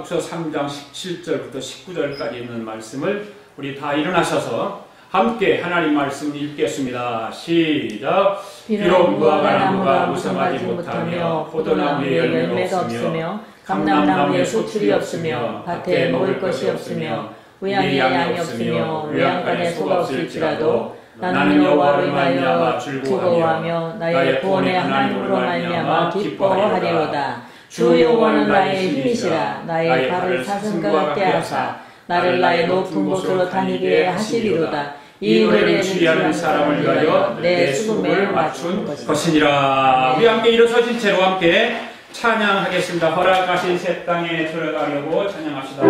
서 3장 17절부터 19절까지 있는 말씀을 우리 다 일어나셔서 함께 하나님 말씀 읽겠습니다. 시작. 비록 무화과 나무가 무성하지 못하며 포도나무에 열매가 없으며 감람나무에 소출이 없으며 밭에 먹을 것이 없으며 우양에 양이 없으며 외양간에 소가 없을지라도 나는 여호와로 말미암아 즐거워하며 나의 구원의 하나님으로 말미암아 기뻐하리로다. 주 여호와는 나의 힘이시라. 나의 발을 사슴과 같게 하사 나를 나의 높은 곳으로 다니게 하시리로다. 이 노래를 주의하는 사람을 위하여 내 수금을 맞춘 것이니라. 우리 함께 일어서신 채로 함께 찬양하겠습니다. 허락하신 새 땅에 들어가려고 찬양합시다.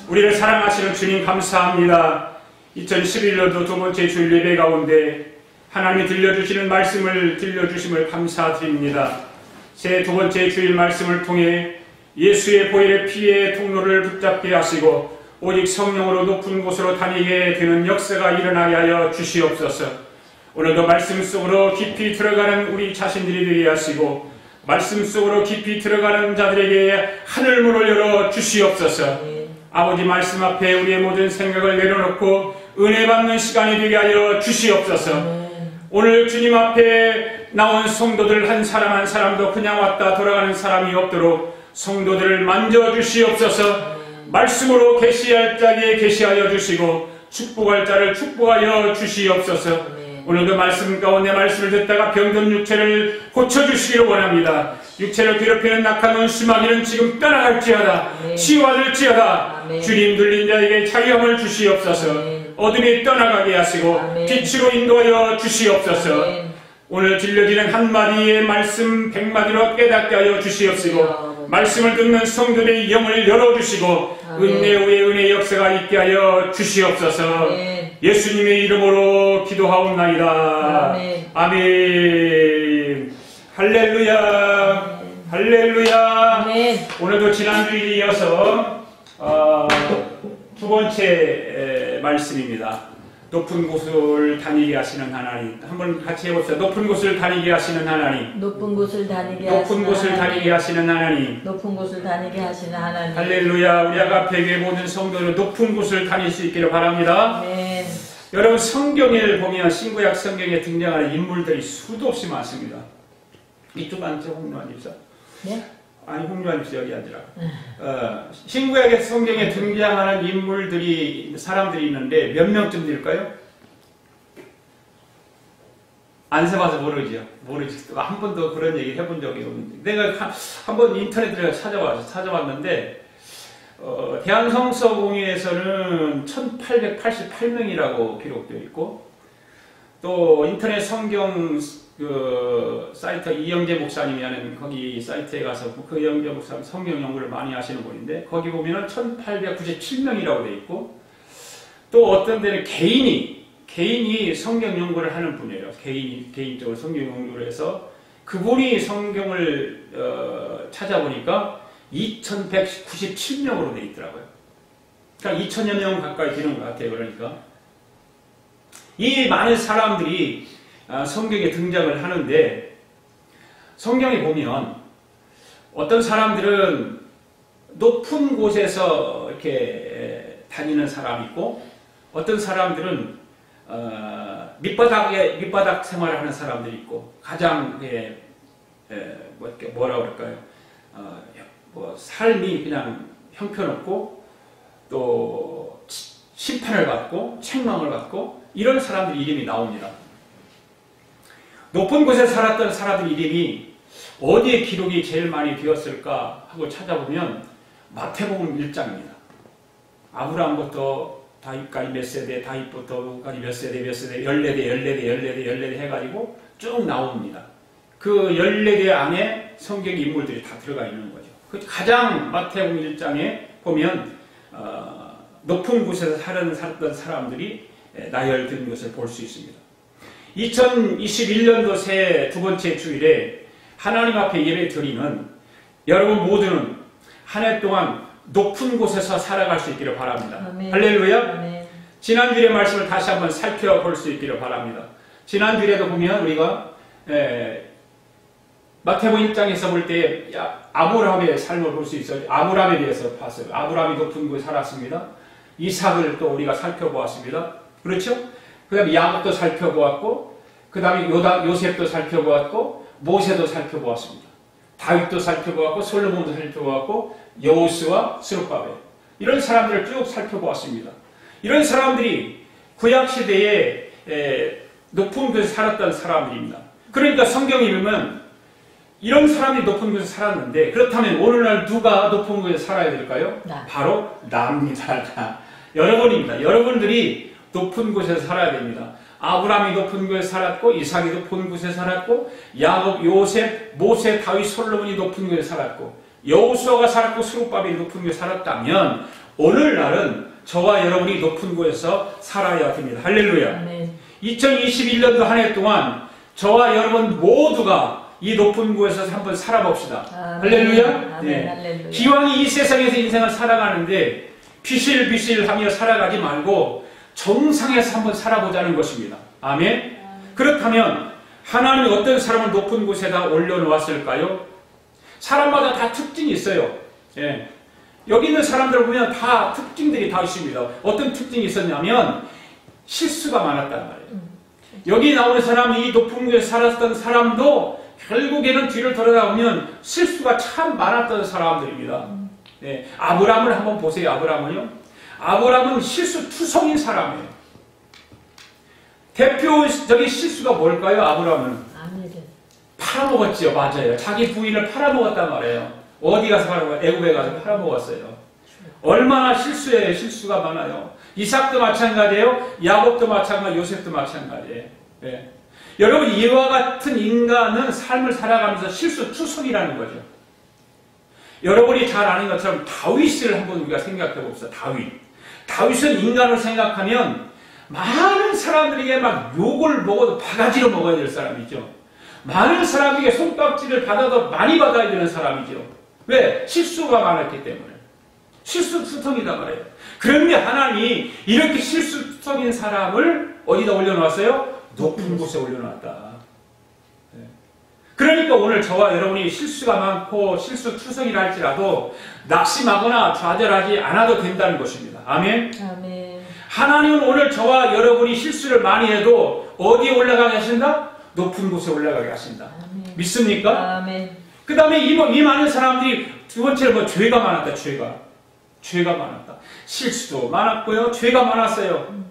우리를 사랑하시는 주님 감사합니다. 2011년도 두 번째 주일 예배 가운데 하나님이 들려주시는 말씀을 들려주심을 감사드립니다. 새 두 번째 주일 말씀을 통해 예수의 보혈의 피의 통로를 붙잡게 하시고 오직 성령으로 높은 곳으로 다니게 되는 역사가 일어나게 하여 주시옵소서. 오늘도 말씀 속으로 깊이 들어가는 우리 자신들이 되게 하시고 말씀 속으로 깊이 들어가는 자들에게 하늘문을 열어 주시옵소서. 아버지 말씀 앞에 우리의 모든 생각을 내려놓고 은혜 받는 시간이 되게 하여 주시옵소서. 오늘 주님 앞에 나온 성도들 한 사람 한 사람도 그냥 왔다 돌아가는 사람이 없도록 성도들을 만져 주시옵소서. 말씀으로 계시할 자에게 계시하여 주시고 축복할 자를 축복하여 주시옵소서. 오늘도 말씀 가운데 말씀을 듣다가 병든 육체를 고쳐주시기를 원합니다. 육체를 괴롭히는 낙한 원수마귀는 지금 떠나갈지어다. 치유하들지어다. 주님 들린 자에게 자유함을 주시옵소서. 어둠이 떠나가게 하시고 빛으로 인도하여 주시옵소서. 오늘 들려지는 한마디의 말씀 100마디로 깨닫게 하여 주시옵시고 말씀을 듣는 성도들의 영을 열어주시고 은혜 위에 은혜 역사가 있게 하여 주시옵소서. 예수님의 이름으로 기도하옵나이다. 아멘. 할렐루야. 할렐루야. 오늘도 지난주에 이어서 두 번째 말씀입니다. 높은 곳을 다니게 하시는 하나님. 한번 같이 해봅시다. 높은 곳을 다니게 하시는 하나님. 높은 곳을 다니게 높은 곳을 하시는 다니게 하시는 하나님. 높은 곳을 다니게 하시는 하나님. 할렐루야. 우리 아가페교회 모든 성도는 높은 곳을 다닐 수 있기를 바랍니다. 아멘. 여러분, 성경을 보면 신구약 성경에 등장하는 인물들이 수도 없이 많습니다. 이쪽 앉죠, 홍요한 집사. 네? 아니, 홍요한 집사 여기 앉으라. 신구약의 성경에 등장하는 인물들이, 사람들이 있는데 몇 명쯤 될까요? 안 세봐서 모르지요. 모르지. 한 번도 그런 얘기 해본 적이 없는데. 내가 한 번 인터넷에 찾아봤는데, 대한성서공회에서는 1888명이라고 기록되어 있고, 또 인터넷 성경 사이트 이영재 목사님이 하는 거기 사이트에 가서 그 이영재 목사님 성경 연구를 많이 하시는 분인데, 거기 보면은 1897명이라고 되어 있고, 또 어떤 데는 개인이 성경 연구를 하는 분이에요. 개인적으로 성경 연구를 해서 그분이 성경을 찾아보니까 2197명으로 되어 있더라고요. 그러니까 2000여 명 가까이 되는 것 같아요. 그러니까 이 많은 사람들이 성경에 등장을 하는데, 성경에 보면 어떤 사람들은 높은 곳에서 이렇게 다니는 사람이 있고, 어떤 사람들은 밑바닥 생활을 하는 사람들이 있고, 가장 뭐라 그럴까요? 삶이 그냥 형편없고, 또 심판을 받고 책망을 받고, 이런 사람들 이름이 나옵니다. 높은 곳에 살았던 사람들 이름이 어디에 기록이 제일 많이 되었을까 하고 찾아보면 마태복음 1장입니다. 아브라함부터 다윗까지 몇 세대, 다윗부터까지 몇 세대, 14대 해가지고 쭉 나옵니다. 그 14대 안에 성경 인물들이 다 들어가 있는 거죠. 가장 마태복음 1장에 보면 높은 곳에서 살았던 사람들이 나열된 것을 볼 수 있습니다. 2021년도 새해 두 번째 주일에 하나님 앞에 예배 드리는 여러분 모두는 한 해 동안 높은 곳에서 살아갈 수 있기를 바랍니다. 아멘. 할렐루야. 아멘. 지난주의 말씀을 다시 한번 살펴볼 수 있기를 바랍니다. 지난주에도 보면 우리가 마태복음 1장에서 볼 때 아브라함의 삶을 볼 수 있어요. 아브라함에 대해서 봤어요. 아브라함이 높은 곳에 살았습니다. 이삭을 또 우리가 살펴보았습니다. 그렇죠? 그 다음에 야곱도 살펴보았고, 그 다음에 요셉도 살펴보았고, 모세도 살펴보았습니다. 다윗도 살펴보았고, 솔로몬도 살펴보았고, 여호수아, 스룹바벨, 이런 사람들을 쭉 살펴보았습니다. 이런 사람들이 구약시대에 높은 곳에 살았던 사람들입니다. 그러니까 성경에 보면 이런 사람이 높은 곳에 살았는데, 그렇다면 오늘날 누가 높은 곳에 살아야 될까요? 바로 나입니다. 여러분입니다. 여러분들이 높은 곳에서 살아야 됩니다. 아브라함이 높은 곳에 살았고, 이삭이 높은 곳에 살았고, 야곱, 요셉, 모세, 다윗, 솔로몬이 높은 곳에 살았고, 여호수아가 살았고, 스룹바벨이 높은 곳에 살았다면 오늘날은 저와 여러분이 높은 곳에서 살아야 됩니다. 할렐루야. 아멘. 2021년도 한 해 동안 저와 여러분 모두가 이 높은 곳에서 한번 살아봅시다. 아멘. 할렐루야. 아멘. 네. 할렐루야. 기왕이 이 세상에서 인생을 살아가는데 비실비실하며 살아가지 말고 정상에서 한번 살아보자는 것입니다. 아멘. 그렇다면 하나님이 어떤 사람을 높은 곳에다 올려놓았을까요? 사람마다 다 특징이 있어요. 예. 여기 있는 사람들을 보면 다 특징들이 다 있습니다. 어떤 특징이 있었냐면 실수가 많았단 말이에요. 여기 나오는 사람이 이 높은 곳에 살았던 사람도 결국에는 뒤를 돌아보면 실수가 참 많았던 사람들입니다. 예. 아브라함을 한번 보세요. 아브라함은 실수투성인 사람이에요. 대표적인 실수가 뭘까요? 아브라함은 팔아먹었지요. 맞아요. 자기 부인을 팔아먹었단 말이에요. 어디 가서 팔아먹어요? 애굽에 가서 팔아먹었어요. 얼마나 실수가 많아요. 이삭도 마찬가지예요. 야곱도 마찬가지, 요셉도 마찬가지예요. 네. 여러분, 이와 같은 인간은 삶을 살아가면서 실수투성이라는 거죠. 여러분이 잘 아는 것처럼 다윗을 한번 우리가 생각해 봅시다. 다윗은 인간을 생각하면 많은 사람들에게 막 욕을 먹어도 바가지로 먹어야 될 사람이죠. 많은 사람에게 손깍지를 받아도 많이 받아야 되는 사람이죠. 왜? 실수가 많았기 때문에. 실수투성이다 말이에요. 그런데 하나님이 이렇게 실수투성인 사람을 어디다 올려놓았어요? 높은 곳에 올려놨다. 그러니까 오늘 저와 여러분이 실수가 많고 실수투성이라 할지라도 낙심하거나 좌절하지 않아도 된다는 것입니다. 아멘. 아멘. 하나님은 오늘 저와 여러분이 실수를 많이 해도 어디에 올라가게 하신다? 높은 곳에 올라가게 하신다. 아멘. 믿습니까? 아멘. 그 다음에 이 많은 사람들이 두 번째로 죄가 많았다. 죄가 많았다. 실수도 많았고요. 죄가 많았어요.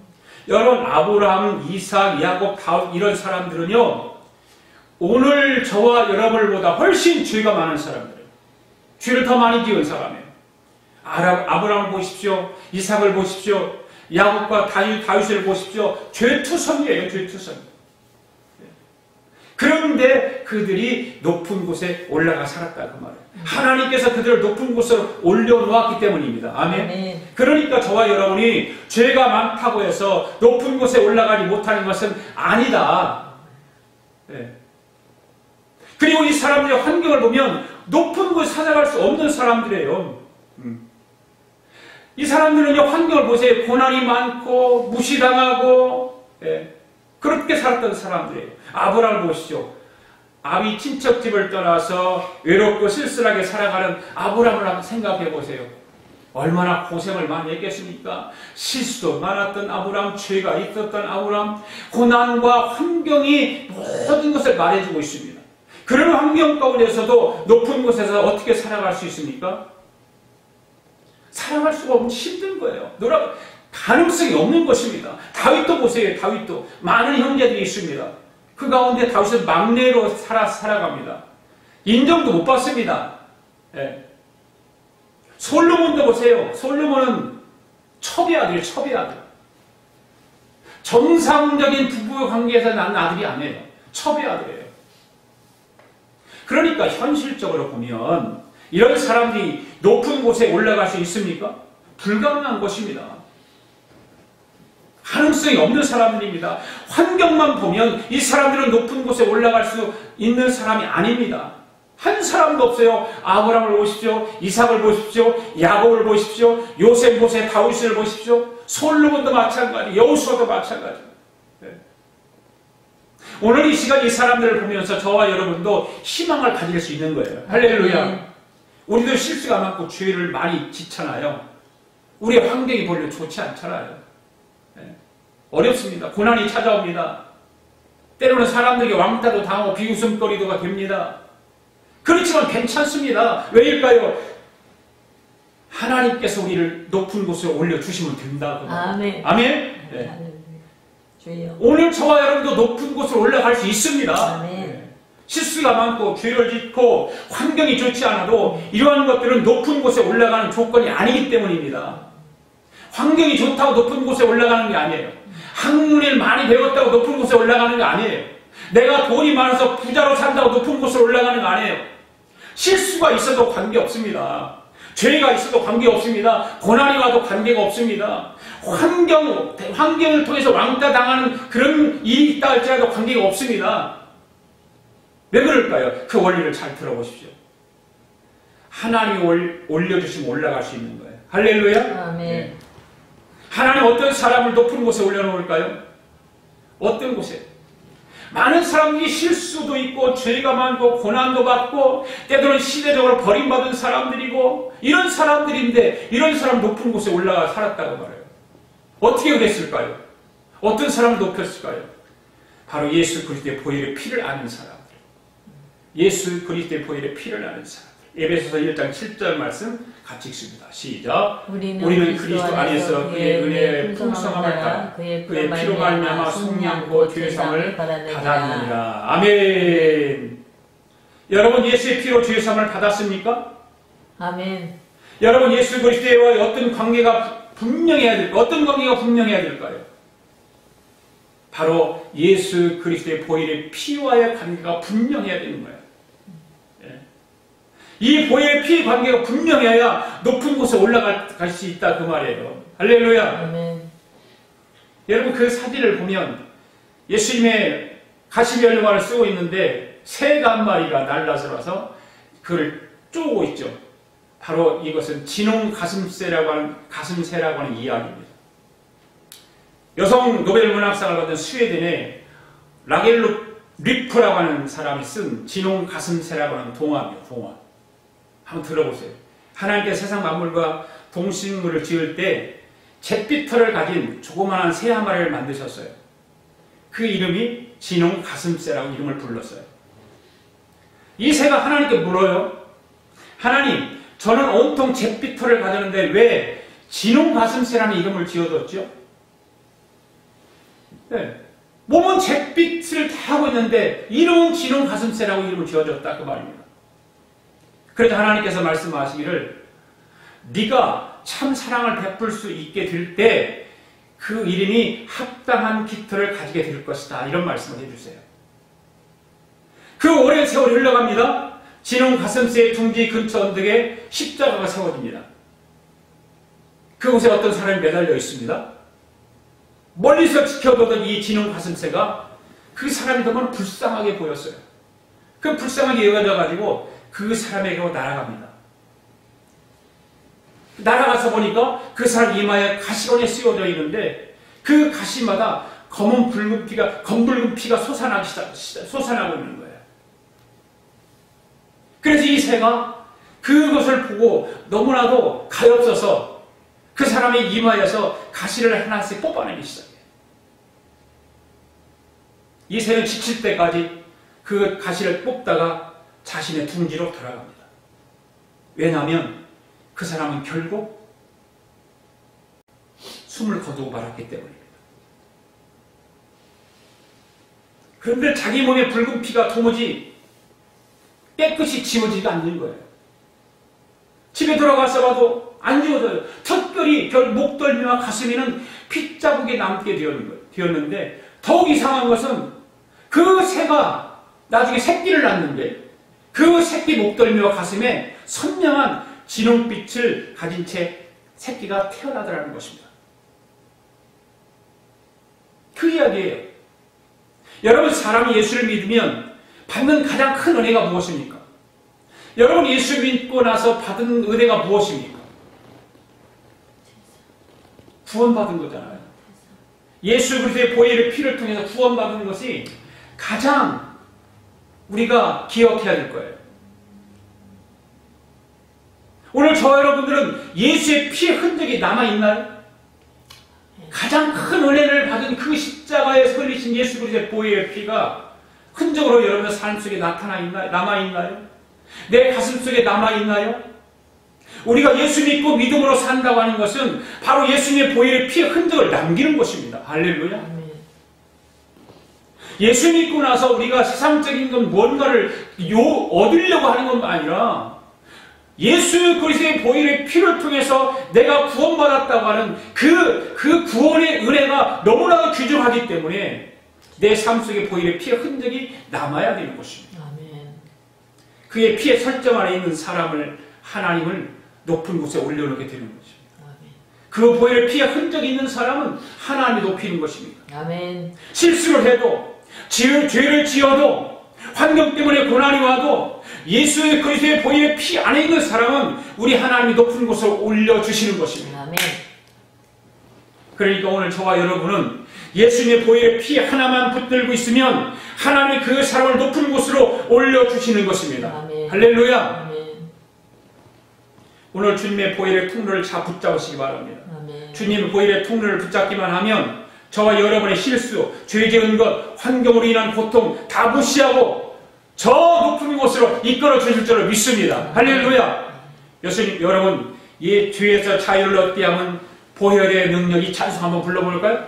여러분 아브라함, 이삭, 야곱, 다윗 이런 사람들은요. 오늘 저와 여러분보다 훨씬 죄가 많은 사람들이에요. 죄를 더 많이 지은 사람이에요. 아브라함을 보십시오. 이삭을 보십시오. 야곱과 다윗을 보십시오. 죄투성이에요. 죄투성. 그런데 그들이 높은 곳에 올라가 살았다 그 말이에요. 하나님께서 그들을 높은 곳으로 올려놓았기 때문입니다. 아멘. 아멘. 그러니까 저와 여러분이 죄가 많다고 해서 높은 곳에 올라가지 못하는 것은 아니다. 네. 그리고 이 사람들의 환경을 보면 높은 곳에 찾아갈 수 없는 사람들이에요. 이 사람들은요, 환경을 보세요. 고난이 많고 무시당하고 그렇게 살았던 사람들이에요. 아브라함을 보시죠. 아비 친척집을 떠나서 외롭고 쓸쓸하게 살아가는 아브라함을 한번 생각해 보세요. 얼마나 고생을 많이 했겠습니까? 실수도 많았던 아브라함, 죄가 있었던 아브라함, 고난과 환경이 모든 것을 말해주고 있습니다. 그런 환경 가운데서도 높은 곳에서 어떻게 살아갈 수 있습니까? 살아갈 수가 없는 힘든 거예요. 가능성이 없는 것입니다. 다윗도 보세요. 다윗도 많은 형제들이 있습니다. 그 가운데 다윗은 막내로 살아갑니다. 인정도 못 받습니다. 예. 솔로몬도 보세요. 솔로몬은 첩의 아들이에요. 첩의 아들. 정상적인 부부 관계에서 난 아들이 아니에요. 첩의 아들이에요. 그러니까 현실적으로 보면 이런 사람들이 높은 곳에 올라갈 수 있습니까? 불가능한 것입니다. 가능성이 없는 사람들입니다. 환경만 보면 이 사람들은 높은 곳에 올라갈 수 있는 사람이 아닙니다. 한 사람도 없어요. 아브라함을 보십시오. 이삭을 보십시오. 야곱을 보십시오. 요셉, 모세, 다윗을 보십시오. 솔로몬도 마찬가지, 여호수아도 마찬가지. 오늘 이 시간 이 사람들을 보면서 저와 여러분도 희망을 가질 수 있는 거예요. 할렐루야. 우리도 실수가 많고 죄를 많이 짓잖아요. 우리의 환경이 별로 좋지 않잖아요. 어렵습니다. 고난이 찾아옵니다. 때로는 사람들에게 왕따도 당하고 비웃음거리도가 됩니다. 그렇지만 괜찮습니다. 왜일까요? 하나님께서 우리를 높은 곳에 올려주시면 된다고. 아멘. 아멘. 네. 주여. 오늘 저와 여러분도 높은 곳으로 올라갈 수 있습니다. 아멘. 실수가 많고 죄를 짓고 환경이 좋지 않아도 이러한 것들은 높은 곳에 올라가는 조건이 아니기 때문입니다. 환경이 좋다고 높은 곳에 올라가는 게 아니에요. 학문을 많이 배웠다고 높은 곳에 올라가는 게 아니에요. 내가 돈이 많아서 부자로 산다고 높은 곳에 올라가는 거 아니에요. 실수가 있어도 관계없습니다. 죄가 있어도 관계없습니다. 고난이 와도 관계가 없습니다. 환경을 통해서 왕따 당하는 그런 일이 있다 할지라도 관계가 없습니다. 왜 그럴까요? 그 원리를 잘 들어보십시오. 하나님이 올려주시면 올라갈 수 있는 거예요. 할렐루야. 아멘. 네. 하나님 어떤 사람을 높은 곳에 올려놓을까요? 어떤 곳에? 많은 사람들이 실수도 있고 죄가 많고 고난도 받고 때로는 시대적으로 버림받은 사람들이고 이런 사람들인데 이런 사람 높은 곳에 올라가 살았다고 말해요. 어떻게 그랬을까요? 어떤 사람을 높였을까요? 바로 예수 그리스도의 보혈의 피를 아는 사람들. 예수 그리스도의 보혈의 피를 아는 사람들. 에베소서 1장 7절 말씀 같이 읽습니다. 시작. 우리는 그리스도 안에서 그의 은혜의 풍성함을 따라 그의 피로 말미암아 승리하고 죄사함을 받았느니라. 아멘. 여러분 예수의 피로 죄사함을 받았습니까? 아멘. 여러분 예수 그리스도와 어떤 관계가 분명해야 될까요? 어떤 관계가 분명해야 될까요? 바로 예수 그리스도의 보혈의 피와의 관계가 분명해야 되는 거예요. 이 보혈의 피 관계가 분명해야 높은 곳에 올라갈 수 있다 그 말이에요. 할렐루야. 아멘. 여러분 그 사진을 보면 예수님의 가시비 연료관을 쓰고 있는데 새가 한 마리가 날라서 그를 쪼고 있죠. 바로 이것은 진홍 가슴새라고 하는 이야기입니다. 여성 노벨 문학상을 받은 스웨덴의 라겔로 리프라고 하는 사람이 쓴 진홍 가슴새라고 하는 동화입니다. 동화. 한번 들어보세요. 하나님께서 세상 만물과 동식물을 지을 때 잿빛 털을 가진 조그마한 새 한 마리를 만드셨어요. 그 이름이 진홍 가슴새라고 이름을 불렀어요. 이 새가 하나님께 물어요. 하나님, 저는 온통 잿빛 털을 가졌는데 왜 진홍 가슴새라는 이름을 지어줬죠? 네. 몸은 잿빛을 다 하고 있는데 이름은 진홍 가슴새라고 이름을 지어줬다 그 말입니다. 그래서 하나님께서 말씀하시기를 네가 참 사랑을 베풀 수 있게 될 때 그 이름이 합당한 깃털을 가지게 될 것이다. 이런 말씀을 해주세요. 그 오랜 세월이 흘러갑니다. 진홍 가슴새의 둥지 근처 언덕에 십자가가 세워집니다. 그곳에 어떤 사람이 매달려 있습니다. 멀리서 지켜보던 이 진홍 가슴새가 그 사람이 너무 불쌍하게 보였어요. 그 불쌍하게 여겨져가지고 그 사람에게로 날아갑니다. 날아가서 보니까 그 사람 이마에 가시рон이 씌워져 있는데 그 가시마다 검붉은 피가 솟아나고 있는 거예요. 그래서 이 새가 그것을 보고 너무나도 가엾어서 그 사람의 이마에서 가시를 하나씩 뽑아내기 시작해요. 이 새는 지칠 때까지 그 가시를 뽑다가 자신의 둥지로 돌아갑니다. 왜냐하면 그 사람은 결국 숨을 거두고 말았기 때문입니다. 그런데 자기 몸에 붉은 피가 도무지 깨끗이 지워지지가 않는 거예요. 집에 들어가서 봐도 안 지워져요. 특별히 목덜미와 가슴에는 핏자국이 남게 되었는데 더욱 이상한 것은 그 새가 나중에 새끼를 낳는데 그 새끼 목덜미와 가슴에 선명한 진홍빛을 가진 채 새끼가 태어나더라는 것입니다. 그 이야기예요. 여러분, 사람이 예수를 믿으면 받는 가장 큰 은혜가 무엇입니까? 여러분, 예수 믿고 나서 받은 은혜가 무엇입니까? 구원받은 거잖아요. 예수 그리스도의 보혈의 피를 통해서 구원받은 것이 가장 우리가 기억해야 될 거예요. 오늘 저와 여러분들은 예수의 피의 흔적이 남아있나요? 가장 큰 은혜를 받은 그 십자가에 설리신 예수 그리스도의 보혈의 피가 흔적으로 여러분의 삶 속에 남아있나요? 내 가슴 속에 남아있나요? 우리가 예수 믿고 믿음으로 산다고 하는 것은 바로 예수님의 보혈의 피의 흔적을 남기는 것입니다. 할렐루야. 예수 믿고 나서 우리가 세상적인 건 뭔가를 얻으려고 하는 건 아니라 예수 그리스도의 보혈의 피를 통해서 내가 구원받았다고 하는 그 구원의 은혜가 너무나도 귀중하기 때문에 내 삶 속에 보혈의 피의 흔적이 남아야 되는 것입니다. 아멘. 그의 피의 설정 안에 있는 사람을 하나님을 높은 곳에 올려놓게 되는 것입니다. 아멘. 그 보혈의 피의 흔적이 있는 사람은 하나님이 높이는 것입니다. 아멘. 실수를 해도 죄를 지어도 환경 때문에 고난이 와도 예수 그리스도의 보혈의 피 안에 있는 사람은 우리 하나님이 높은 곳에 올려주시는 것입니다. 아멘. 그러니까 오늘 저와 여러분은 예수님의 보혈의 피 하나만 붙들고 있으면 하나님이 그 사람을 높은 곳으로 올려주시는 것입니다. 아멘. 할렐루야. 아멘. 오늘 주님의 보혈의 통로를 잘 붙잡으시기 바랍니다. 아멘. 주님의 보혈의 통로를 붙잡기만 하면 저와 여러분의 실수, 죄 지은 것, 환경으로 인한 고통 다 무시하고 저 높은 곳으로 이끌어 주실 줄을 믿습니다. 할렐루야. 여러분, 이 죄에서 자유를 얻게 하면 보혈의 능력, 이 찬송 한번 불러볼까요?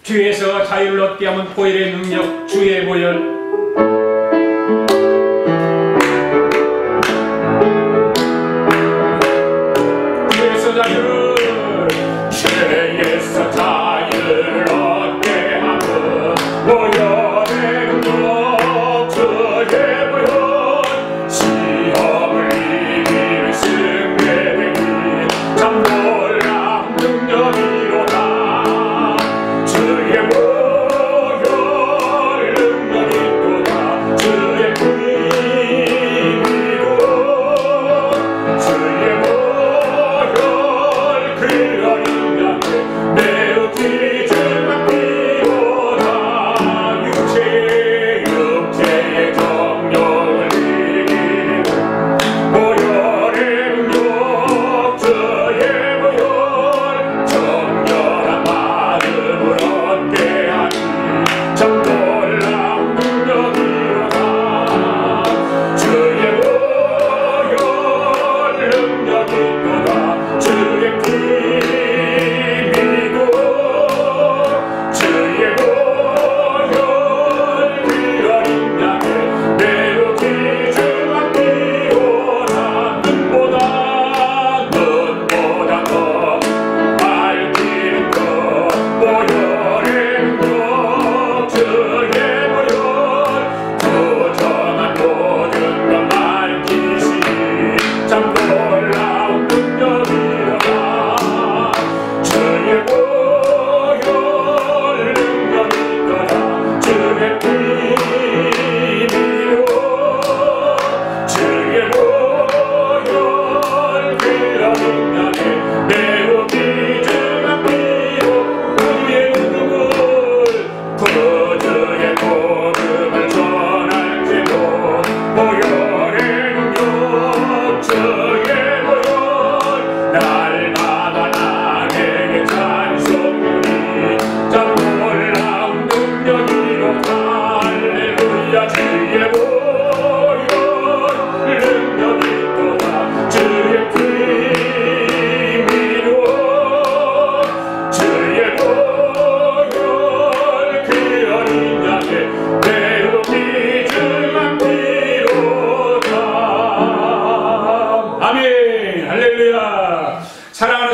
죄에서 자유를 얻게 하면 보혈의 능력, 주의 보혈. 죄에서 자유를 얻게 하면 보혈의 능력, 주의 보혈. 시험을 이기는 승리되기 참 놀라운 능력이로다. 주의 보혈 능력이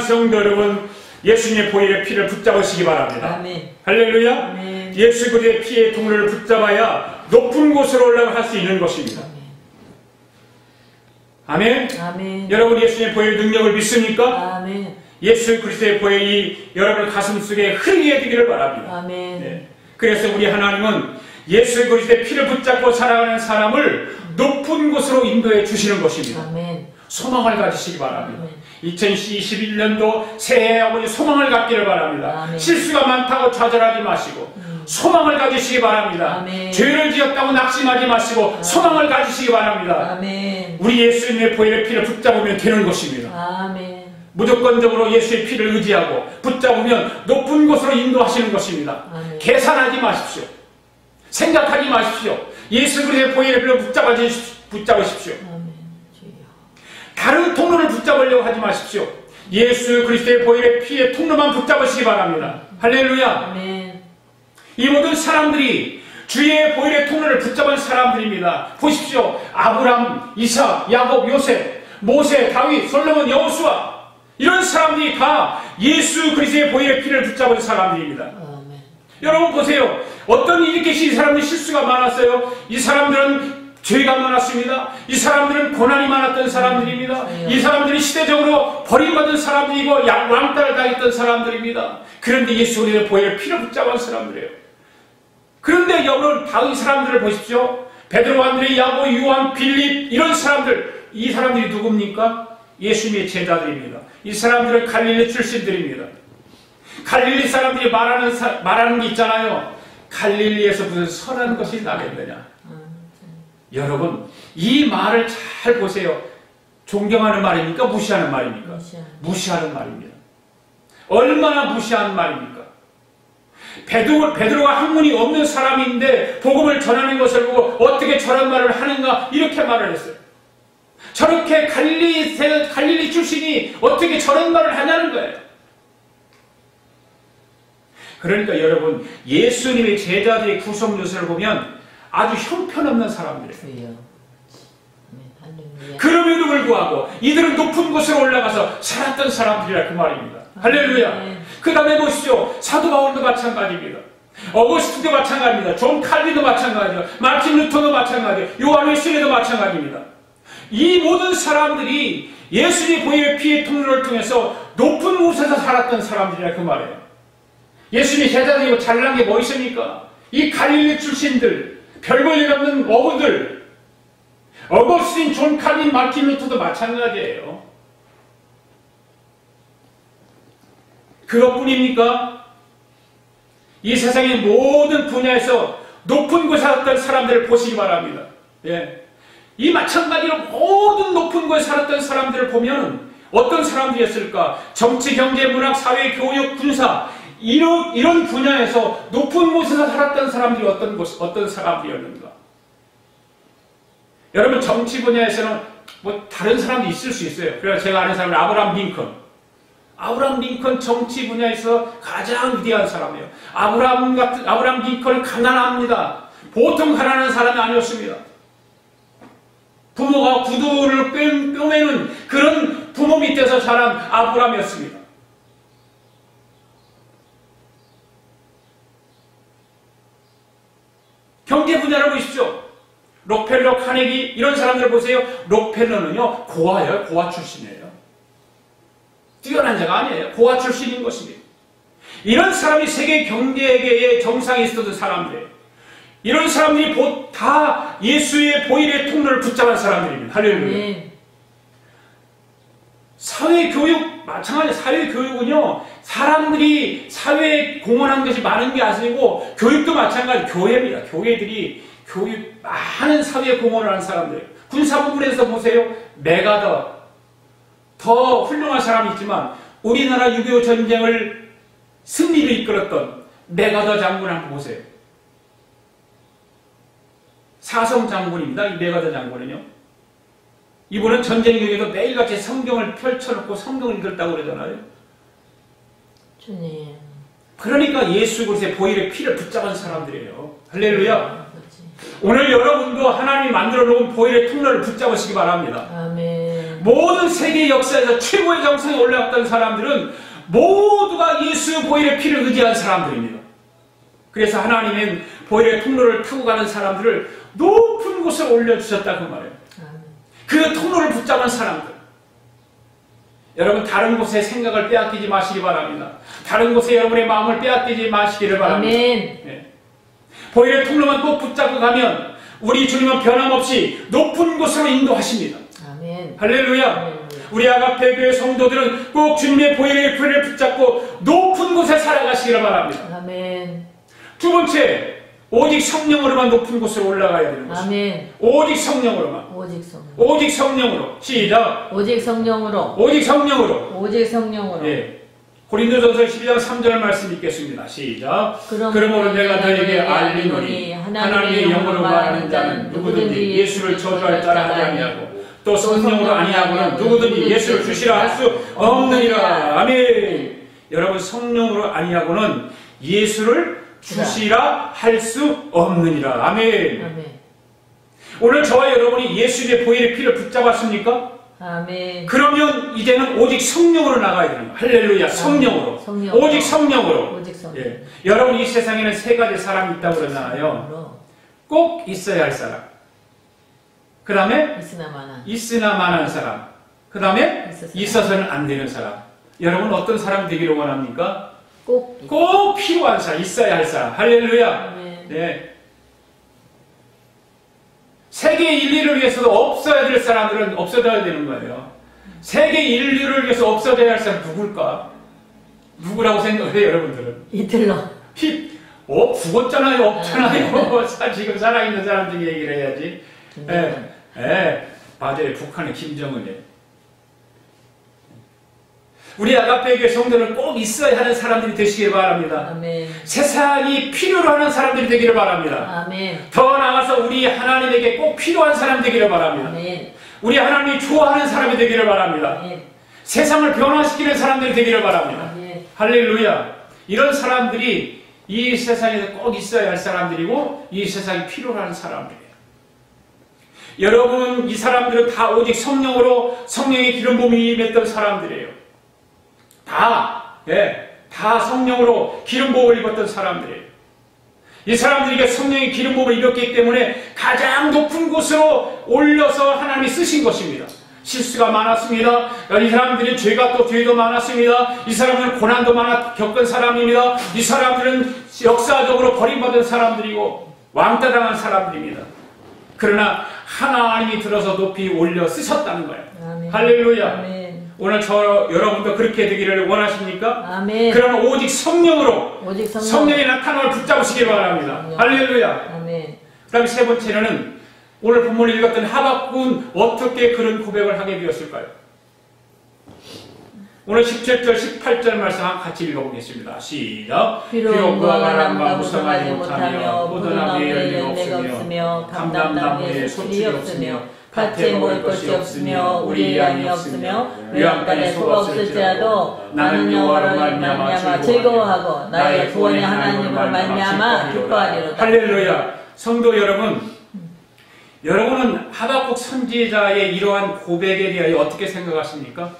성도 여러분, 예수님의 보혈의 피를 붙잡으시기 바랍니다. 아멘. 할렐루야. 아멘. 예수 그리스도의 피의 통로를 붙잡아야 높은 곳으로 올라갈 수 있는 것입니다. 아멘. 아멘. 여러분 예수님의 보혈의 능력을 믿습니까? 아멘. 예수 그리스도의 보혈이 여러분 가슴속에 흐르게 되기를 바랍니다. 아멘. 네. 그래서 우리 하나님은 예수 그리스도의 피를 붙잡고 살아가는 사람을 높은 곳으로 인도해 주시는 것입니다. 아멘. 소망을 가지시기 바랍니다. 2021년도 새해 아버지 소망을 갖기를 바랍니다. 아멘. 실수가 많다고 좌절하지 마시고 소망을 가지시기 바랍니다. 아멘. 죄를 지었다고 낙심하지 마시고 소망을 가지시기 바랍니다. 아멘. 우리 예수님의 보혈의 피를 붙잡으면 되는 것입니다. 아멘. 무조건적으로 예수의 피를 의지하고 붙잡으면 높은 곳으로 인도하시는 것입니다. 아멘. 계산하지 마십시오. 생각하지 마십시오. 예수 그리스도의 보혈의 피를 붙잡으십시오. 아멘. 주여. 다른 통로를 붙잡으려고 하지 마십시오. 예수 그리스도의 보혈의 피의 통로만 붙잡으시기 바랍니다. 할렐루야. 아멘. 이 모든 사람들이 주의 보혈의 통로를 붙잡은 사람들입니다. 보십시오. 아브람, 이삭, 야곱, 요셉, 모세, 다윗, 솔로몬, 여호수아 이런 사람들이 다 예수 그리스도의 보혈의 피를 붙잡은 사람들입니다. 아멘. 여러분 보세요. 어떤 이렇게 이 사람들이 실수가 많았어요. 이 사람들은 죄가 많았습니다. 이 사람들은 고난이 많았던 사람들입니다. 이 사람들이 시대적으로 버림받은 사람들이고 왕따를 당했던 사람들입니다. 그런데 예수 그리스도의 보혈의 피를 붙잡은 사람들이에요. 그런데 여러분 다 이 사람들을 보십시오. 베드로, 안드레, 야고, 요한, 빌립 이런 사람들, 이 사람들이 누굽니까? 예수님의 제자들입니다. 이 사람들은 갈릴리 출신들입니다. 갈릴리 사람들이 말하는 게 있잖아요. 갈릴리에서 무슨 선한 것이 나겠느냐. 여러분 이 말을 잘 보세요. 존경하는 말입니까? 무시하는 말입니까? 무시하는 말입니다. 얼마나 무시하는 말입니까? 베드로가 학문이 없는 사람인데 복음을 전하는 것을 보고 어떻게 저런 말을 하는가 이렇게 말을 했어요. 저렇게 갈릴리 출신이 어떻게 저런 말을 하냐는 거예요. 그러니까 여러분 예수님의 제자들의 구성 요소를 보면 아주 형편없는 사람들이에요. 그럼에도 불구하고 이들은 높은 곳으로 올라가서 살았던 사람들이라 그 말입니다. 할렐루야. 그 다음에 보십시오. 사도 바울도 마찬가지입니다. 어거스틴도 마찬가지입니다. 존 칼빈도 마찬가지죠. 마틴 루터도 마찬가지예요. 요한 웨슬리도 마찬가지입니다. 이 모든 사람들이 예수님의 보혈의 피의 통로를 통해서 높은 곳에서 살았던 사람들이라 그 말이에요. 예수님의 제자들이 잘난 게 뭐 있습니까? 이 갈릴리 출신들, 별 볼 일 없는 어부들, 어거스틴, 존 칼빈, 마틴 루터도 마찬가지예요. 그것뿐입니까? 이 세상의 모든 분야에서 높은 곳에 살았던 사람들을 보시기 바랍니다. 예. 이 마찬가지로 모든 높은 곳에 살았던 사람들을 보면 어떤 사람들이었을까? 정치, 경제, 문학, 사회, 교육, 군사 이런 분야에서 높은 곳에서 살았던 사람들이 어떤 사람들이었는가? 여러분 정치 분야에서는 뭐 다른 사람도 있을 수 있어요. 그래서 제가 아는 사람은 아브라함 링컨 정치 분야에서 가장 위대한 사람이에요. 아브라함 링컨은 가난합니다. 보통 가난한 사람이 아니었습니다. 부모가 구두를 꿰매는 그런 부모 밑에서 자란 아브라함이었습니다. 경제 분야를 보십시오. 록펠러, 카네기 이런 사람들 보세요. 록펠러는요 고아예요. 고아 출신이에요. 뛰어난 자가 아니에요. 고아 출신인 것입니다. 이런 사람이 세계 경제계의 정상에 있었던 사람들이에요. 이런 사람들이 다 예수의 보혈의 통로를 붙잡은 사람들입니다. 할렐루야. 사회교육 마찬가지. 사회교육은요 사람들이 사회에 공헌한 것이 많은 게 아니고 교육도 마찬가지. 교회입니다. 교회들이 많은 사회에 공헌을 하는 사람들이에요. 군사부분에서 보세요. 메가더 더 훌륭한 사람이 있지만 우리나라 6.25 전쟁을 승리를 이끌었던 메가더 장군 한번 보세요. 사성 장군입니다. 이 메가더 장군은요. 이분은 전쟁 중에도 매일같이 성경을 펼쳐놓고 성경을 읽었다고 그러잖아요. 주님. 그러니까 예수 그리스도의 보혈의 피를 붙잡은 사람들이에요. 할렐루야. 오늘 여러분도 하나님이 만들어 놓은 보혈의 통로를 붙잡으시기 바랍니다. 아멘. 모든 세계 역사에서 최고의 정상에 올라갔던 사람들은 모두가 예수 보혈의 피를 의지한 사람들입니다. 그래서 하나님은 보혈의 통로를 타고 가는 사람들을 높은 곳에 올려주셨다 그 말이에요. 그 통로를 붙잡은 사람들. 여러분 다른 곳에 생각을 빼앗기지 마시기 바랍니다. 다른 곳에 여러분의 마음을 빼앗기지 마시기를 바랍니다. 네. 보혈의 통로만 꼭 붙잡고 가면 우리 주님은 변함없이 높은 곳으로 인도하십니다. 아멘. 할렐루야. 우리 아가페 교회 성도들은 꼭 주님의 보혈의 피를 붙잡고 높은 곳에 살아가시기를 바랍니다. 아멘. 두 번째, 오직 성령으로만 높은 곳에 올라가야 되는 것입니다. 아멘. 오직 성령으로만. 오직 성령. 오직 성령으로. 시작. 오직 성령으로. 오직 성령으로. 오직 성령으로. 예. 고린도전서 12장 3절 말씀 읽겠습니다. 시작. 그러므로 내가 너에게 알리노니 하나님의 영으로 말하는 자는 누구든지 예수를 저주할 자라 하지 아니하고 또 성령으로 아니하고는 누구든지 예수를 주시라 할 수 없느니라. 아멘. 여러분 성령으로 아니하고는 예수를 주시라 할 수 없느니라. 아멘. 아멘. 오늘 저와 여러분이 예수의 보혈의 피를 붙잡았습니까? 아멘. 그러면 이제는 오직 성령으로 나가야 되는 거예요. 할렐루야. 성령으로. 성령으로. 오직 성령으로. 오직 성령. 예. 여러분 이 세상에는 세 가지 사람이 있다고 그러잖아요. 꼭 있어야 할 사람. 그 다음에 있으나 마나한 사람. 그 다음에 있어서는 안 되는 사람. 여러분 어떤 사람 되기를 원합니까? 꼭 필요한 사람. 있어야 할 사람. 할렐루야. 네. 세계 인류를 위해서도 없어야 될 사람들은 없어져야 되는 거예요. 세계 인류를 위해서 없어져야 할 사람 누굴까? 누구라고 생각해요, 여러분들은? 히틀러. 죽었잖아요, 없잖아요. 지금 살아있는 사람들이 얘기를 해야지. 맞아요. 북한의 김정은이에요. 우리 아가페 교회 성도는 꼭 있어야 하는 사람들이 되시길 바랍니다. 아멘. 세상이 필요로 하는 사람들이 되기를 바랍니다. 아멘. 더 나아가서 우리 하나님에게 꼭 필요한 사람 되기를 바랍니다. 아멘. 우리 하나님이 좋아하는 사람이 되기를 바랍니다. 아멘. 세상을 변화시키는 사람들이 되기를 바랍니다. 아멘. 할렐루야. 이런 사람들이 이 세상에서 꼭 있어야 할 사람들이고 이 세상이 필요로 하는 사람들이에요. 여러분 이 사람들은 다 오직 성령으로 성령의 기름 부음이 임했던 사람들이에요. 다 성령으로 기름 부음을 입었던 사람들이에요. 이 사람들에게 성령의 기름 부음을 입었기 때문에 가장 높은 곳으로 올려서 하나님이 쓰신 것입니다. 실수가 많았습니다. 이 사람들은 죄가 또 죄도 많았습니다. 이 사람들은 고난도 많아 겪은 사람입니다. 이 사람들은 역사적으로 버림받은 사람들이고 왕따 당한 사람들입니다. 그러나 하나님이 들어서 높이 올려 쓰셨다는 거예요. 아멘. 할렐루야. 아멘. 오늘 여러분도 그렇게 되기를 원하십니까? 아멘. 그러면 오직 성령으로 성령의 나타남을 붙잡으시기 바랍니다. 할렐루야. 아멘. 그 다음에 세 번째는 오늘 본문을 읽었던 하박국은 어떻게 그런 고백을 하게 되었을까요? 오늘 17절, 18절 말씀 같이 읽어보겠습니다. 시작. 비록 무화과 나무가 무성하지 못하며 포도나무에 열매가 없으며 감람나무에 소출이 없으며 밭에 먹을 것이 없으며 우리의 양이 없으며 외양간에 소가 없을지라도 나는 여호와로 말미암아 즐거워하고 나의 구원의 하나님으로 말미암아 기뻐하리로다. 할렐루야. 성도 여러분, 여러분은 하박국 선지자의 이러한 고백에 대하여 어떻게 생각하십니까?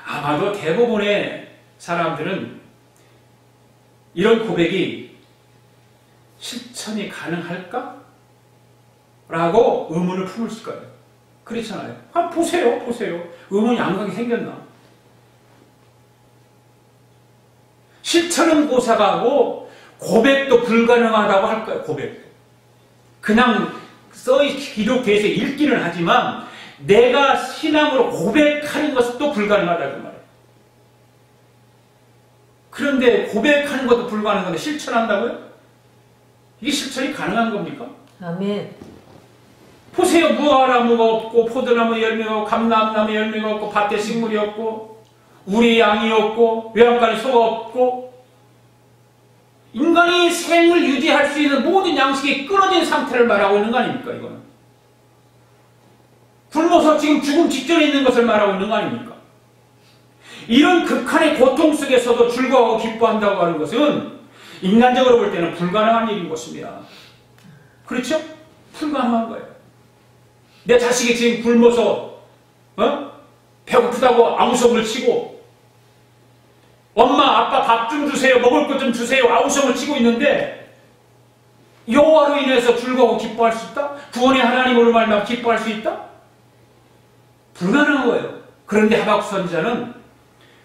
아마도 대부분의 사람들은 이런 고백이 실천이 가능할까? 라고 의문을 품을 거예요. 그렇잖아요. 보세요. 의문이 안 가게 생겼나? 실천은 고사가고 고백도 불가능하다고 할 거예요. 고백도. 그냥 기록되어 있어 읽기는 하지만 내가 신앙으로 고백하는 것도 불가능하다고 말해요. 그런데 고백하는 것도 불가능한데 실천한다고요? 이게 실천이 가능한 겁니까? 아멘. 보세요. 무화과나무가 없고 포도나무 열매가 없고 감람나무 열매가 없고 밭에 식물이 없고 우리 양이 없고 외양간에 소가 없고 인간이 생을 유지할 수 있는 모든 양식이 끊어진 상태를 말하고 있는 거 아닙니까? 이거는 굶어서 지금 죽음 직전에 있는 것을 말하고 있는 거 아닙니까? 이런 극한의 고통 속에서도 즐거워하고 기뻐한다고 하는 것은 인간적으로 볼 때는 불가능한 일인 것입니다. 그렇죠? 불가능한 거예요. 내 자식이 지금 굶어서 배고프다고 아우성을 치고 엄마 아빠 밥 좀 주세요, 먹을 것 좀 주세요 아우성을 치고 있는데 여호와로 인해서 즐거워 기뻐할 수 있다? 구원의 하나님으로 말미암아 기뻐할 수 있다? 불가능한 거예요. 그런데 하박국 선지자는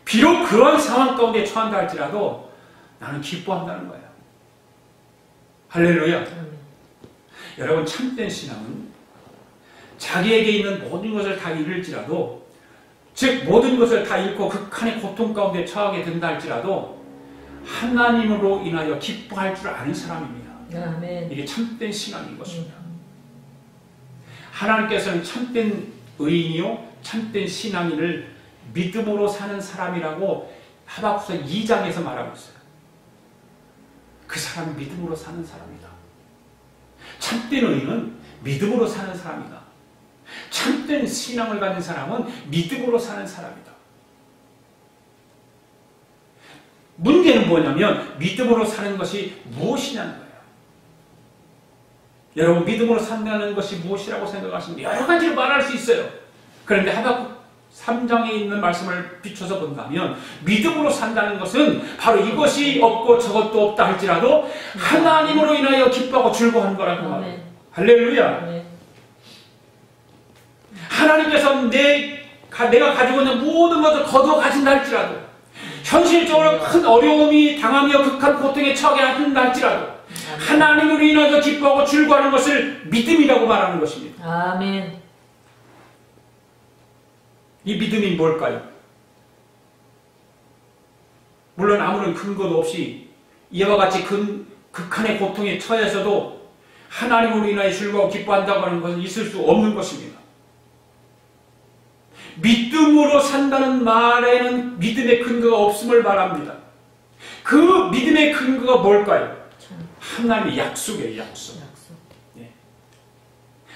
비록 그런 상황 가운데 처한다 할지라도 나는 기뻐한다는 거예요. 할렐루야. 여러분, 참된 신앙은 자기에게 있는 모든 것을 다 잃을지라도, 즉 모든 것을 다 잃고 극한의 고통 가운데 처하게 된다 할지라도 하나님으로 인하여 기뻐할 줄 아는 사람입니다. 아멘. 이게 참된 신앙인 것입니다. 하나님께서는 참된 의인이요 참된 신앙인을 믿음으로 사는 사람이라고 하박국서 2장에서 말하고 있어요. 그 사람은 믿음으로 사는 사람이다. 참된 의인은 믿음으로 사는 사람이다. 참된 신앙을 가진 사람은 믿음으로 사는 사람이다. 문제는 뭐냐면 믿음으로 사는 것이 무엇이냐는 거예요. 여러분, 믿음으로 산다는 것이 무엇이라고 생각하십니까? 여러 가지로 말할 수 있어요. 그런데 하박국 3장에 있는 말씀을 비춰서 본다면 믿음으로 산다는 것은 바로 이것이 없고 저것도 없다 할지라도 하나님으로 인하여 기뻐하고 즐거워하는 거라고 말해요. 할렐루야. 네. 하나님께서 내가 가지고 있는 모든 것을 거두어 가진다 할지라도, 현실적으로 큰 어려움이 당하며 극한 고통에 처하게 한다 할지라도 하나님으로 인하여 기뻐하고 즐거워하는 것을 믿음이라고 말하는 것입니다. 아멘. 이 믿음이 뭘까요? 물론 아무런 근거도 없이 이와 같이 극한의 고통에 처해서도 하나님으로 인하여 즐거워 기뻐한다고 하는 것은 있을 수 없는 것입니다. 믿음으로 산다는 말에는 믿음의 근거가 없음을 말합니다. 그 믿음의 근거가 뭘까요? 하나님의 약속이에요. 약속. 네.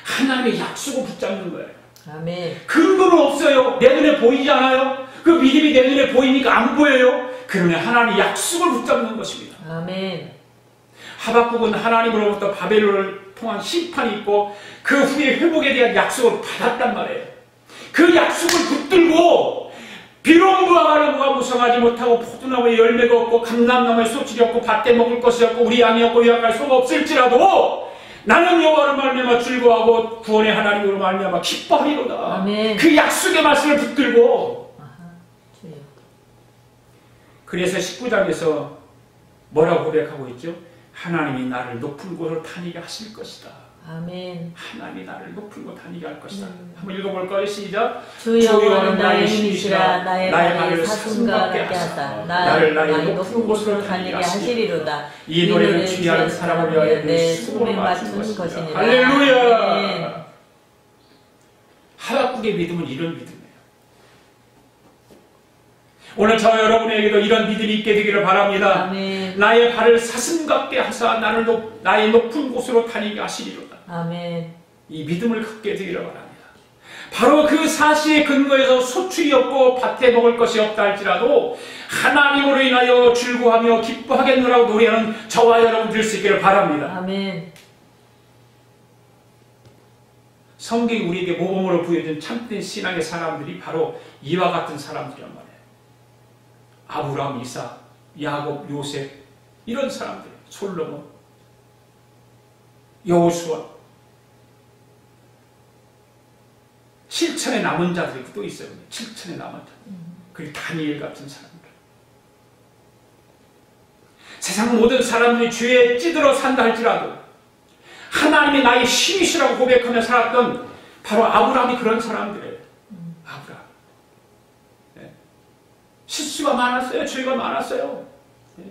하나님의 약속을 붙잡는 거예요. 아멘. 근거는 없어요. 내 눈에 보이지 않아요. 그 믿음이 내 눈에 보이니까 안 보여요. 그러면 하나님의 약속을 붙잡는 것입니다. 아멘. 하박국은 하나님으로부터 바벨론을 통한 심판이 있고 그 후에 회복에 대한 약속을 받았단 말이에요. 그 약속을 붙들고 비록 무화과나무가 무성하지 못하고 포도나무에 열매가 없고 감람나무에 소출이 없고 밭에 먹을 것이 없고 우리 양이 없고 유약할 소가 없을지라도 나는 여호와로 말미암아 즐거워하고 구원의 하나님으로 말미암아 기뻐하리로다. 아멘. 그 약속의 말씀을 붙들고. 그래서 19장에서 뭐라고 고백하고 있죠? 하나님이 나를 높은 곳으로 다니게 하실 것이다. 아멘. 하나님이 나를 높은 곳 다니게 할 것이다. 한번 읽어볼까요? 시작. 주여 나의 힘이시라 나의 발을 사슴과 같게 하사 나를 나의 높은 곳으로 다니게 하시리로다. 이 노래는 주의하는 사람을 위하여 내 숨을 맞춘 것이니라. 할렐루야. 하박국의 믿음은 이런 믿음이에요. 오늘 저 여러분에게도 이런 믿음이 있게 되기를 바랍니다. 아멘. 나의 발을 사슴 같게 하사 나의 높은 곳으로 다니게 하시리로다. 아멘. 이 믿음을 갖게 되기를 바랍니다. 바로 그 사실의 근거에서 소출이 없고 밭에 먹을 것이 없다 할지라도 하나님으로 인하여 즐거워하며 기뻐하겠노라고 노래하는 저와 여러분 될 수 있기를 바랍니다. 아멘. 성경이 우리에게 모범으로 보여준 참된 신앙의 사람들이 바로 이와 같은 사람들이란 말이에요. 아브라함, 이삭, 야곱, 요셉, 이런 사람들, 솔로몬, 여호수아, 실천에 남은 자들이 또 있어요. 실천에 남은 자들. 그리고 다니엘 같은 사람들. 세상 모든 사람들이 죄에 찌들어 산다 할지라도 하나님이 나의 힘이시라고 고백하며 살았던 바로 아브라함이 그런 사람들이에요. 아브라함. 네. 실수가 많았어요. 죄가 많았어요. 네.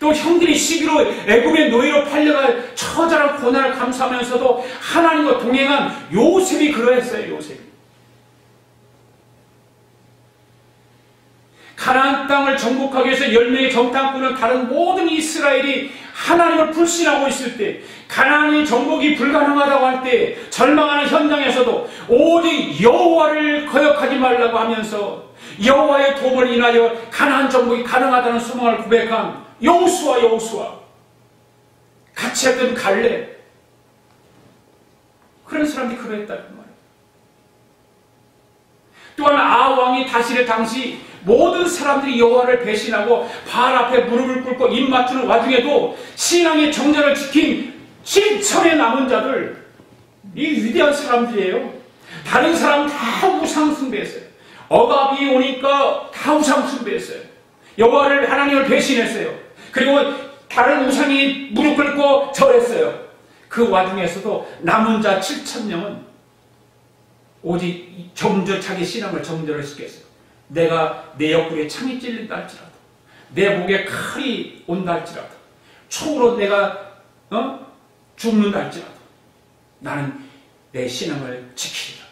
또 형들이 시기로 애굽의 노예로 팔려가 처절한 고난을 감수하면서도 하나님과 동행한 요셉이 그러했어요. 요셉이. 가나안 땅을 정복하기 위해서 10명의 정탐꾼은 다른 모든 이스라엘이 하나님을 불신하고 있을 때, 가나안의 정복이 불가능하다고 할 때 절망하는 현장에서도 오직 여호와를 거역하지 말라고 하면서 여호와의 도움을 인하여 가나안 정복이 가능하다는 소망을 고백한 여호수아, 같이 했던 갈렙, 그런 사람 사람들이 그러했다는 말이에요. 또한 아왕이 다스릴 당시 모든 사람들이 여호와를 배신하고 바알 앞에 무릎을 꿇고 입 맞추는 와중에도 신앙의 정절을 지킨 7천의 남은 자들, 이 위대한 사람들이에요. 다른 사람 다 우상 숭배했어요. 억압이 오니까 다 우상 숭배했어요. 여호와를, 하나님을 배신했어요. 그리고 다른 우상이 무릎 꿇고 절했어요. 그 와중에서도 남은 자 7,000명은 오직 자기 신앙을 정절을 시켰어요. 내가 내 옆구리에 창이 찔린다 할지라도, 내 목에 칼이 온다 할지라도, 총으로 내가 죽는다 할지라도 나는 내 신앙을 지키리라.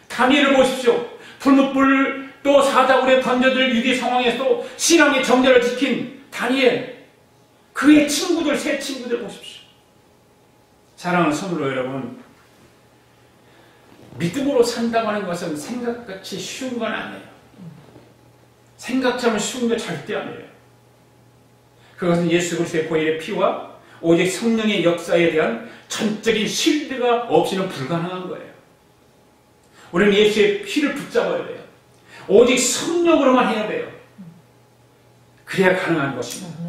다니엘을 보십시오. 풀무불 또 사자굴에 던져질 위기 상황에서도 신앙의 정절을 지킨 다니엘, 그의 친구들, 세 친구들 보십시오. 사랑하는 성도 여러분, 믿음으로 산다고 하는 것은 생각같이 쉬운 건 아니에요. 생각처럼 쉬운 게 절대 아니에요. 그것은 예수 그리스도의 보혈의 피와 오직 성령의 역사에 대한 전적인 신뢰가 없이는 불가능한 거예요. 우리는 예수의 피를 붙잡아야 돼요. 오직 성령으로만 해야 돼요. 그래야 가능한 것입니다.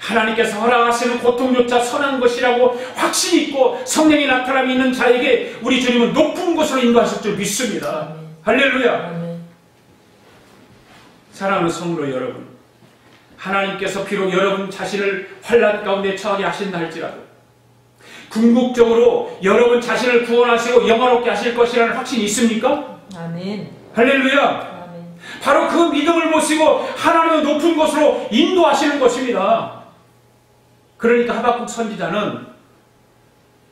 하나님께서 허락하시는 고통조차 선한 것이라고 확신이 있고 성령이 나타남이 있는 자에게 우리 주님은 높은 곳으로 인도하실 줄 믿습니다. 할렐루야. 사랑하는 성도 여러분, 하나님께서 비록 여러분 자신을 환난 가운데 처하게 하신다 할지라도 궁극적으로 여러분 자신을 구원하시고 영화롭게 하실 것이라는 확신이 있습니까? 아멘. 할렐루야. 아멘. 바로 그 믿음을 모시고 하나님의 높은 곳으로 인도하시는 것입니다. 그러니까 하박국 선지자는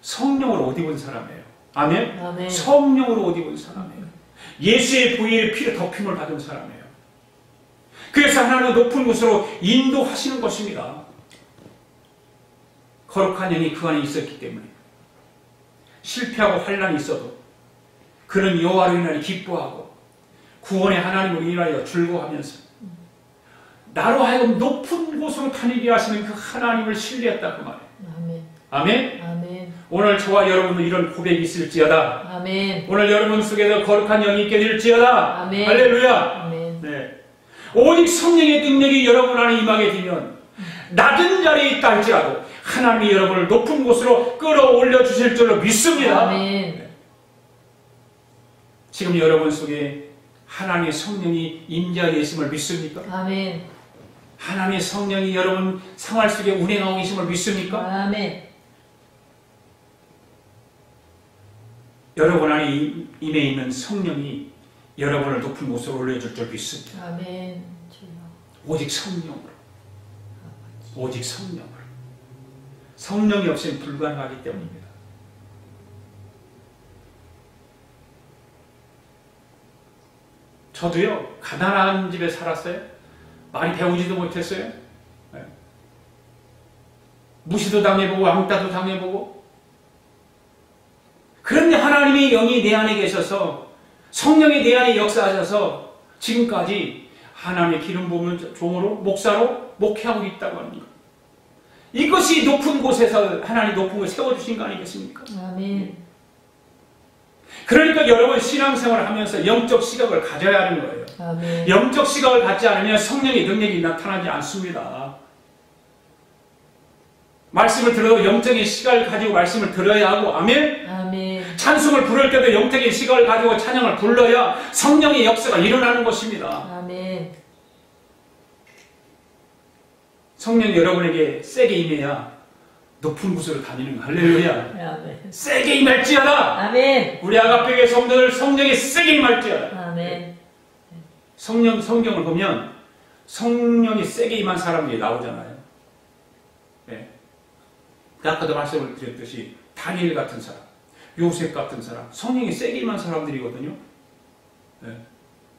성령으로 옷 입은 사람이에요. 아멘? 아멘. 성령으로 옷 입은 사람이에요. 예수의 보혈의 피를 덮임을 받은 사람이에요. 그래서 하나님의 높은 곳으로 인도하시는 것입니다. 거룩한 영이 그 안에 있었기 때문에 실패하고 환난이 있어도 그는 여호와로 인하여 기뻐하고 구원의 하나님으로 인하여 즐거워하면서 나로 하여금 높은 곳으로 다니게 하시는 그 하나님을 신뢰했다 그 말이에요. 아멘. 아멘. 아멘. 오늘 저와 여러분도 이런 고백이 있을지어다. 아멘. 오늘 여러분 속에서 거룩한 영이 있게 될지어다. 아멘. 할렐루야. 아멘. 네. 오직 성령의 능력이 여러분 안에 임하게 되면 낮은 자리에 있다 할지라도 하나님이 여러분을 높은 곳으로 끌어올려 주실 줄로 믿습니다. 아멘. 지금 여러분 속에 하나님의 성령이 임재하게 계심을 믿습니까? 아멘. 하나님의 성령이 여러분 생활 속에 운행하고 계심을 믿습니까? 아멘. 여러분 안에 임해 있는 성령이 여러분을 높은 곳으로 올려줄 줄 믿습니다. 아멘. 오직 성령으로. 오직 성령으로. 성령이 없이는 불가능하기 때문입니다. 저도요, 가난한 집에 살았어요. 많이 배우지도 못했어요. 네. 무시도 당해보고 왕따도 당해보고. 그런데 하나님의 영이 내 안에 계셔서 성령이 내 안에 역사하셔서 지금까지 하나님의 기름 부은 종으로 목사로 목회하고 있다고 합니다. 이것이 높은 곳에서 하나님 높은 곳에 세워주신 거 아니겠습니까? 아멘. 그러니까 여러분 신앙생활을 하면서 영적 시각을 가져야 하는 거예요. 아멘. 영적 시각을 갖지 않으면 성령의 능력이 나타나지 않습니다. 말씀을 들어도 영적인 시각을 가지고 말씀을 들어야 하고, 아멘? 아멘. 찬송을 부를 때도 영적인 시각을 가지고 찬양을 불러야 성령의 역사가 일어나는 것입니다. 아멘. 성령이 여러분에게 세게 임해야 높은 곳으로 다니는 거. 할렐루야. 아멘. 세게 임할지어다. 아멘. 우리 아가페의 성도들 성령이 세게 임할지어다. 아멘. 성경을 보면 성령이 세게 임한 사람들이 나오잖아요. 네. 아까도 말씀을 드렸듯이 다니엘 같은 사람, 요셉 같은 사람, 성령이 세게 임한 사람들이거든요. 네.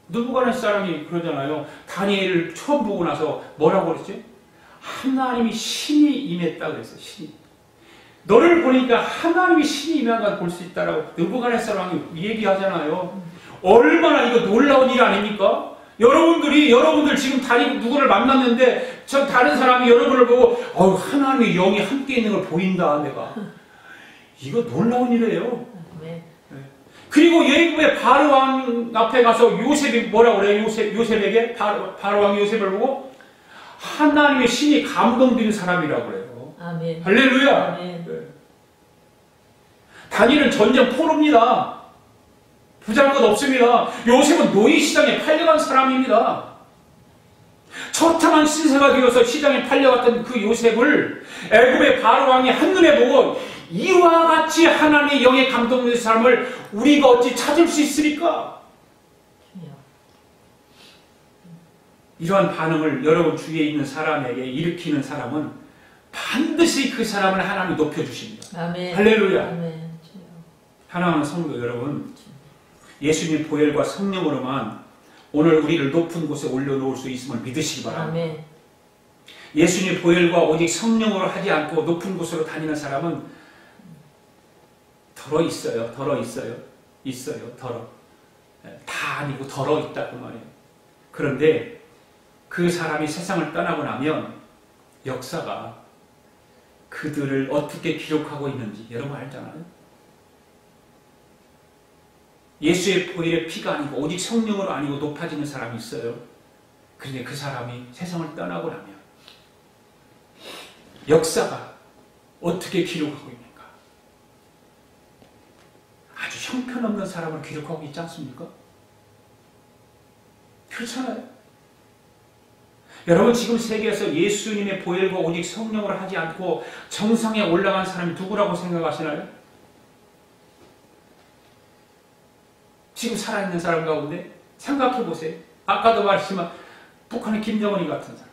느부갓네살 사람이 그러잖아요. 다니엘을 처음 보고 나서 뭐라고 그랬지? 하나님이 신이 임했다 그랬어요. 신이. 너를 보니까 하나님이 신이 임한 걸 볼 수 있다라고 느부갓네살 왕이 얘기하잖아요. 얼마나 이거 놀라운 일 아닙니까? 여러분들 지금 누구를 만났는데 다른 사람이 여러분을 보고 하나님의 영이 함께 있는 걸 보인다 내가. 이거 놀라운 일이에요. 아멘. 그리고 예굽의 바로 왕 앞에 가서 요셉이 뭐라고 그래요? 요셉에게 바로 왕 요셉을 보고 하나님의 신이 감동된 사람이라고 그래요. 아멘. 할렐루야. 아멘. 네. 다니엘은 전쟁 포로입니다. 부잘것 없습니다. 요셉은 노예시장에 팔려간 사람입니다. 처참한 신세가 되어서 시장에 팔려갔던 그 요셉을 애굽의 바로 왕이 한눈에 보고 이와 같이 하나님의 영에 감동된 사람을 우리가 어찌 찾을 수 있습니까? 이러한 반응을 여러분 주위에 있는 사람에게 일으키는 사람은 반드시 그 사람을 하나님이 높여주십니다. 아멘. 할렐루야. 아멘. 사랑하는 성도 여러분, 예수님의 보혈과 성령으로만 오늘 우리를 높은 곳에 올려놓을 수 있음을 믿으시기 바랍니다. 아멘. 예수님의 보혈과 오직 성령으로 하지 않고 높은 곳으로 다니는 사람은 덜어 있어요. 다 아니고 덜어 있다 그 말이에요. 그런데 그 사람이 세상을 떠나고 나면 역사가 그들을 어떻게 기록하고 있는지 여러분 알잖아요. 예수의 보혈의 피가 아니고 오직 성령으로 아니고 높아지는 사람이 있어요. 그런데 그 사람이 세상을 떠나고 나면 역사가 어떻게 기록하고 있는가? 아주 형편없는 사람을 기록하고 있지 않습니까? 그렇잖아요. 여러분 지금 세계에서 예수님의 보혈과 오직 성령으로 하지 않고 정상에 올라간 사람이 누구라고 생각하시나요? 지금 살아있는 사람 가운데 생각해 보세요. 아까도 말했지만 북한의 김정은이 같은 사람.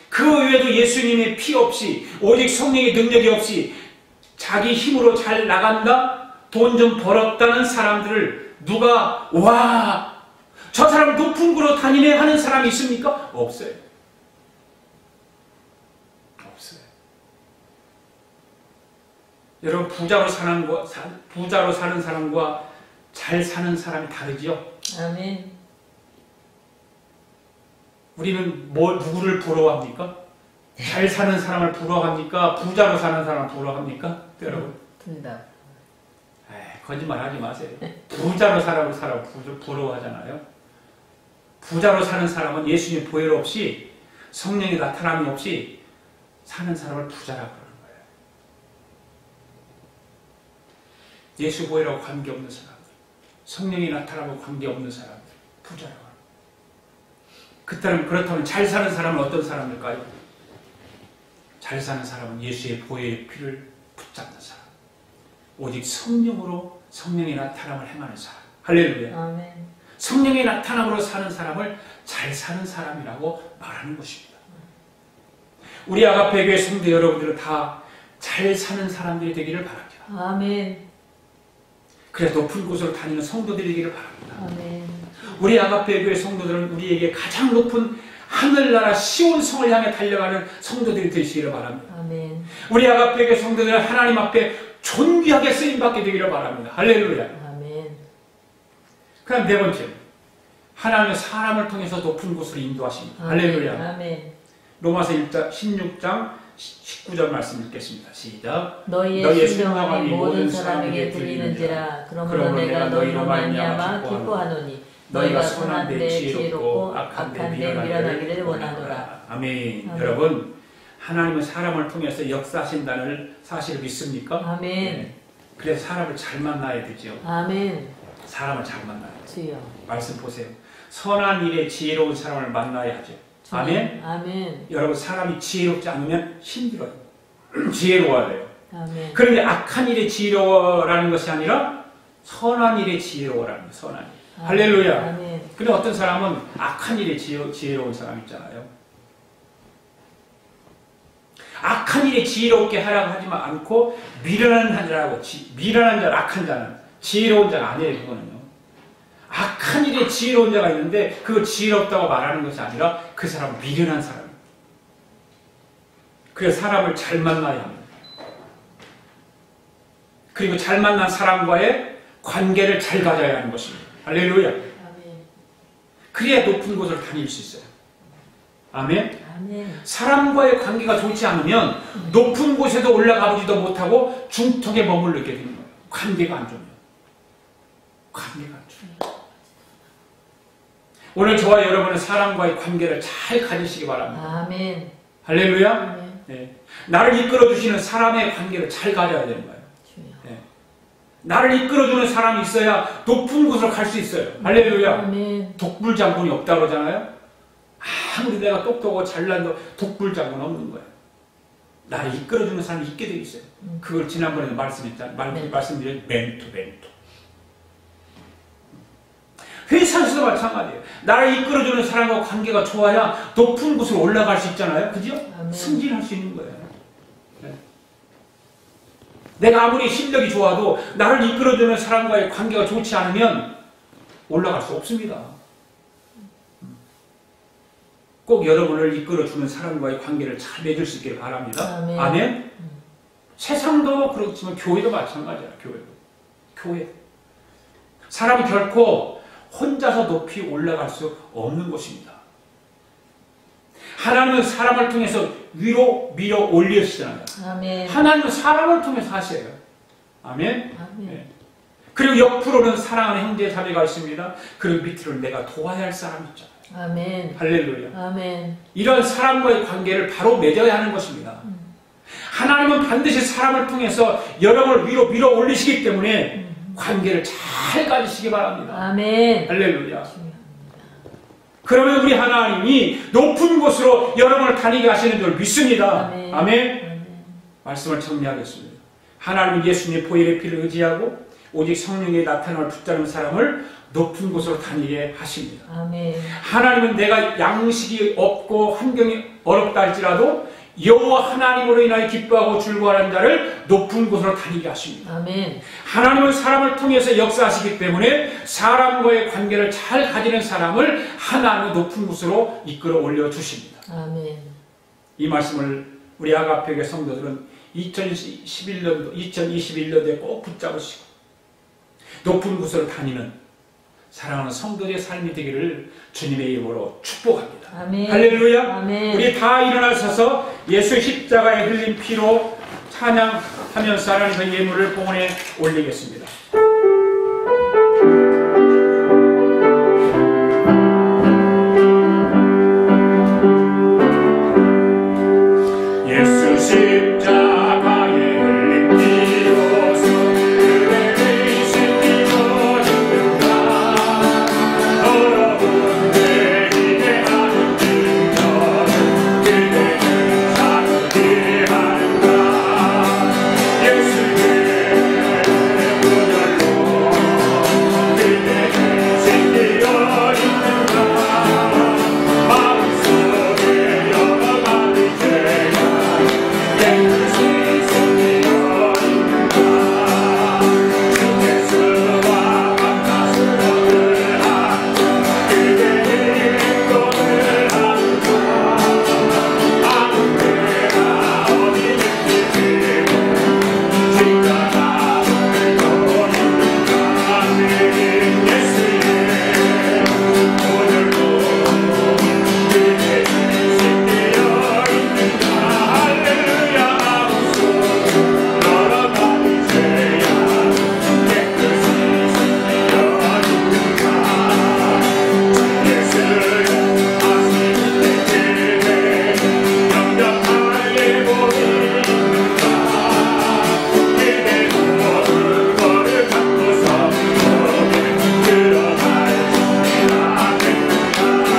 그 외에도 예수님의 피 없이 오직 성령의 능력이 없이 자기 힘으로 잘 나간다, 돈 좀 벌었다는 사람들을 누가 와, 저 사람 높은 곳으로 다니네 하는 사람이 있습니까? 없어요. 없어요. 여러분 부자로 사는 사람과 잘 사는 사람이 다르지요? 아멘. 우리는 누구를 부러워합니까? 잘 사는 사람을 부러워합니까? 부자로 사는 사람을 부러워합니까? 여러분? 둘 다. 거짓말 하지 마세요. 부자로 사는 사람 부러워하잖아요. 부자로 사는 사람은 예수님 보혈 없이 성령의 나타남이 없이 사는 사람을 부자라고 그러는 거예요. 예수 보혈하고 관계없는 사람들, 성령이 나타나고 관계없는 사람들, 부자라고. 그렇다면 잘 사는 사람은 어떤 사람일까요? 잘 사는 사람은 예수의 보혈의 피를 붙잡는 사람. 오직 성령으로 성령의 나타남을 행하는 사람. 할렐루야. 아멘. 성령의 나타남으로 사는 사람을 잘 사는 사람이라고 말하는 것입니다. 우리 아가페 교회 성도 여러분들은 다 잘 사는 사람들이 되기를 바랍니다. 아멘. 그래서 높은 곳으로 다니는 성도들이 되기를 바랍니다. 아멘. 우리 아가페 교회 성도들은 우리에게 가장 높은 하늘나라 시온 성을 향해 달려가는 성도들이 되시기를 바랍니다. 아멘. 우리 아가페 교회 성도들은 하나님 앞에 존귀하게 쓰임받게 되기를 바랍니다. 할렐루야. 아멘. 그럼 네 번째, 하나님은 사람을 통해서 높은 곳으로 인도하십니다. 할렐루야. 아멘. 로마서 16장 19절 말씀 읽겠습니다. 시작. 너희의 순종함이 모든 사람에게 들리는지라. 그러므로 내가 너희로 말미암아 기뻐하노니 너희가 선한 데 지혜롭고 악한 데 미련하기를 원하노라. 아멘. 여러분, 하나님은 사람을 통해서 역사하신다는 사실을 믿습니까? 아멘. 네. 그래서 사람을 잘 만나야 되죠. 아멘. 사람을 잘 만나야 돼요. 주여. 말씀 보세요. 선한 일에 지혜로운 사람을 만나야 하죠. 아멘. 아멘. 여러분, 사람이 지혜롭지 않으면 힘들어요. 지혜로워야 돼요. 아멘. 그런데 악한 일에 지혜로워라는 것이 아니라 선한 일에 지혜로워라는 거예요. 선한 일. 할렐루야. 아멘. 근데 어떤 사람은 악한 일에 지혜로운 사람 있잖아요. 악한 일에 지혜롭게 하라고 하지만 않고 미련한 자라고, 미련한 자, 악한 자는 지혜로운 자가 아니에요. 그거는요. 악한 일에 지혜로운 자가 있는데 그걸 지혜롭다고 말하는 것이 아니라 그 사람은 미련한 사람이에요. 그래서 사람을 잘 만나야 합니다. 그리고 잘 만난 사람과의 관계를 잘 가져야 하는 것입니다. 할렐루야. 아멘. 그래야 높은 곳을 다닐 수 있어요. 아멘. 아멘. 사람과의 관계가 좋지 않으면 높은 곳에도 올라가보지도 못하고 중턱에 머물르게 되는 거예요. 관계가 안 좋으면. 관계가 안 좋으면. 오늘 저와 여러분은 사람과의 관계를 잘 가지시기 바랍니다. 아멘. 할렐루야. 아멘. 네. 나를 이끌어주시는 사람의 관계를 잘 가져야 되는 거예요. 네. 나를 이끌어주는 사람이 있어야 높은 곳으로 갈 수 있어요. 할렐루야. 아멘. 독불장군이 없다고 그러잖아요. 아무리 내가 똑똑하고 잘난도 독불장군 없는 거예요. 나를 이끌어주는 사람이 있게 되어 있어요. 그걸 지난번에 말씀드린 멘토. 회사에서도 마찬가지예요. 나를 이끌어주는 사람과 관계가 좋아야 높은 곳으로 올라갈 수 있잖아요. 그죠? 승진할 수 있는 거예요. 네. 내가 아무리 실력이 좋아도 나를 이끌어주는 사람과의 관계가 좋지 않으면 올라갈 수 없습니다. 꼭 여러분을 이끌어주는 사람과의 관계를 잘 맺을 수 있기를 바랍니다. 아멘. 아멘? 세상도 그렇지만 교회도 마찬가지야. 교회. 사람이 결코 혼자서 높이 올라갈 수 없는 것입니다. 하나님은 사람을 통해서 위로 밀어 올리시잖아요. 아멘. 하나님은 사람을 통해서 하셔요. 아멘? 아멘. 네. 그리고 옆으로는 사랑하는 형제 자매가 있습니다. 그리고 밑으로는 내가 도와야 할 사람이 있잖아요. 아멘. 할렐루야. 아멘. 이런 사람과의 관계를 바로 맺어야 하는 것입니다. 하나님은 반드시 사람을 통해서 여러분을 위로 밀어 올리시기 때문에 관계를 잘 가지시기 바랍니다. 아멘. 할렐루야. 그러면 우리 하나님이 높은 곳으로 여러분을 다니게 하시는 줄 믿습니다. 아멘. 아멘. 말씀을 정리하겠습니다. 하나님은 예수님의 보혈의 피를 의지하고 오직 성령의 나타남을 붙잡는 사람을 높은 곳으로 다니게 하십니다. 아멘. 하나님은 내가 양식이 없고 환경이 어렵다 할지라도 여호와 하나님으로 인하여 기뻐하고 즐거워하는 자를 높은 곳으로 다니게 하십니다. 아멘. 하나님은 사람을 통해서 역사하시기 때문에 사람과의 관계를 잘 가지는 사람을 하나님의 높은 곳으로 이끌어 올려 주십니다. 아멘. 이 말씀을 우리 아가페교 성도들은 2021년도에 꼭 붙잡으시고 높은 곳으로 다니는 사랑하는 성도의 삶이 되기를 주님의 이름으로 축복합니다. 아멘. 할렐루야. 아멘. 우리 다 일어나셔서 예수 십자가에 흘린 피로 찬양하면서 하나님의 예물을 봉헌에 올리겠습니다. 예수 십자가에 흘린 피로서 그대의 신비로 힘든가 더러운 내 기대하는 증거를 그대는 사랑해 하는가 예수의 보혈로 그대는 신비로 힘든가 마음속에 여러 가지 죄가 깨끗이 숨기려 힘든가 예수와 만나서를 하는가 그대의 행동을 하는가 아무 때나 어디든지 십자가 오늘도 힘든가 예수의 보혈로 그대는 신비여 있는가 할렐루야 마음속 여러 가지 죄야 깨끗이 숨기려 힘든가 예수를 아시는 때에 영접하게 보이는가 그대 모든 것을 갖고서 들어갈 준비가 됐는가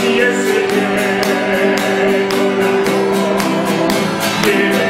예수의 보혈로 그대